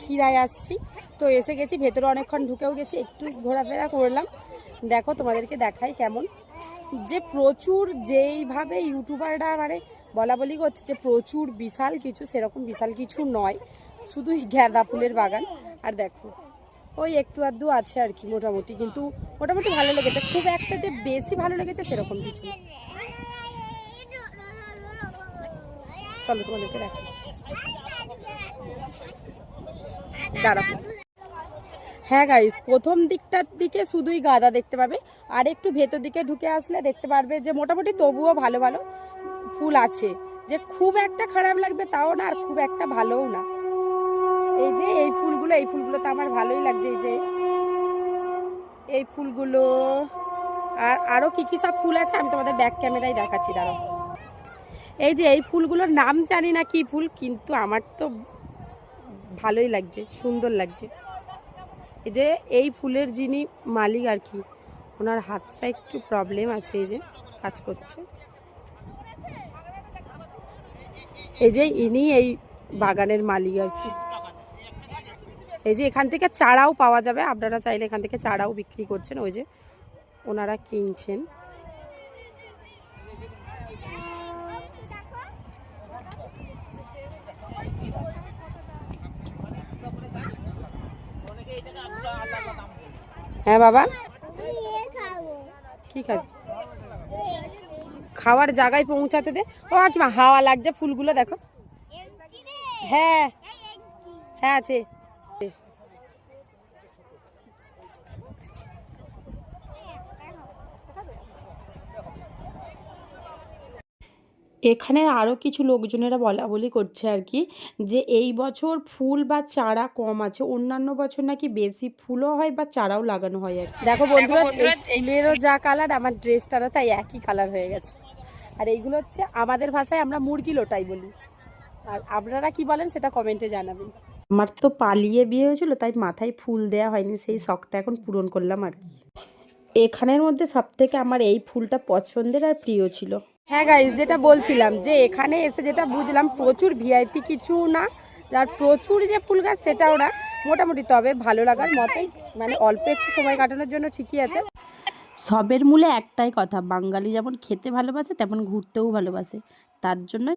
ক্ষীরায় আসছি, তো এসে গেছি ভেতরে, অনেকক্ষণ ঢুকেও গেছি, একটু ঘোরাফেরা করলাম। দেখো তোমাদেরকে দেখাই কেমন, যে প্রচুর যেইভাবে ইউটিউবাররা মানে বলা বলি করছে যে প্রচুর বিশাল কিছু, সেরকম বিশাল কিছু নয়, শুধুই গাঁদা ফুলের বাগান। আর দেখো ওই একটু আধটু আছে আর কি, মোটামুটি, কিন্তু মোটামুটি ভালো লেগেছে, খুব একটা যে বেশি ভালো লেগেছে সেরকম কিছু। চলো তোমাদেরকে দেখো, দাঁড়াবো। হ্যাঁ গাইস, প্রথম দিকটার দিকে শুধুই গাঁদা দেখতে পাবে, আর একটু ভেতর দিকে ঢুকে আসলে দেখতে পারবে যে মোটামুটি তবুও ভালো ভালো ফুল আছে, যে খুব একটা খারাপ লাগবে তাও না, আর খুব একটা ভালোও না। এই যে এই ফুলগুলো তো আমার ভালোই লাগছে, এই যে এই ফুলগুলো, আর আরও কী কী সব ফুল আছে আমি তোমাদের ব্যাক ক্যামেরায় দেখাচ্ছি, দাঁড়াও। এই যে এই ফুলগুলোর নাম জানি না কি ফুল, কিন্তু আমার তো ভালোই লাগছে, সুন্দর লাগছে। এই যে এই ফুলের যিনি মালিক আর কি, ওনার হাতটা একটু প্রবলেম আছে, এই যে কাজ করছে, এই যে ইনি এই বাগানের মালিক আর কি। এই যে এখান থেকে চারাও পাওয়া যাবে, আপনারা চাইলে এখান থেকে চারাও বিক্রি করছেন, ওই যে ওনারা কিনছেন। হ্যাঁ বাবা, কি খাবি? খাওয়ার জায়গায় পৌঁছাতে দে। ও কি হাওয়া লাগছে, ফুলগুলো দেখো। হ্যাঁ হ্যাঁ আছে। এখানে আরও কিছু লোকজনেরা বলা বলি করছে আর কি, যে এই বছর ফুল বা চারা কম আছে, অন্যান্য বছর নাকি বেশি ফুলও হয় বা চারাও লাগানো হয় আর কি। দেখো বন্ধুরা, ফুলেরও যা কালার, আমার ড্রেসটারও তাই একই কালার হয়ে গেছে। আর এইগুলো হচ্ছে আমাদের ভাষায় আমরা মুরগি লোটাই বলি, আর আপনারা কি বলেন সেটা কমেন্টে জানাবেন। আমার তো পালিয়ে বিয়ে হয়েছিল, তাই মাথায় ফুল দেওয়া হয়নি, সেই শখটা এখন পূরণ করলাম আর কি। এখানের মধ্যে সবথেকে আমার এই ফুলটা পছন্দের আর প্রিয় ছিল। হ্যাঁ গাইস, যেটা বলছিলাম, যে এখানে এসে যেটা বুঝলাম, প্রচুর ভিআইপি কিছু না, আর প্রচুর যে ফুল গাছ সেটা ওরা মোটামুটি, তবে ভালো লাগার মতোই, মানে অল্প একটু সময় কাটানোর জন্য ঠিকই আছে। সবের মূলে একটাই কথা, বাঙালি যেমন খেতে ভালোবাসে তেমন ঘুরতেও ভালোবাসে, তার জন্য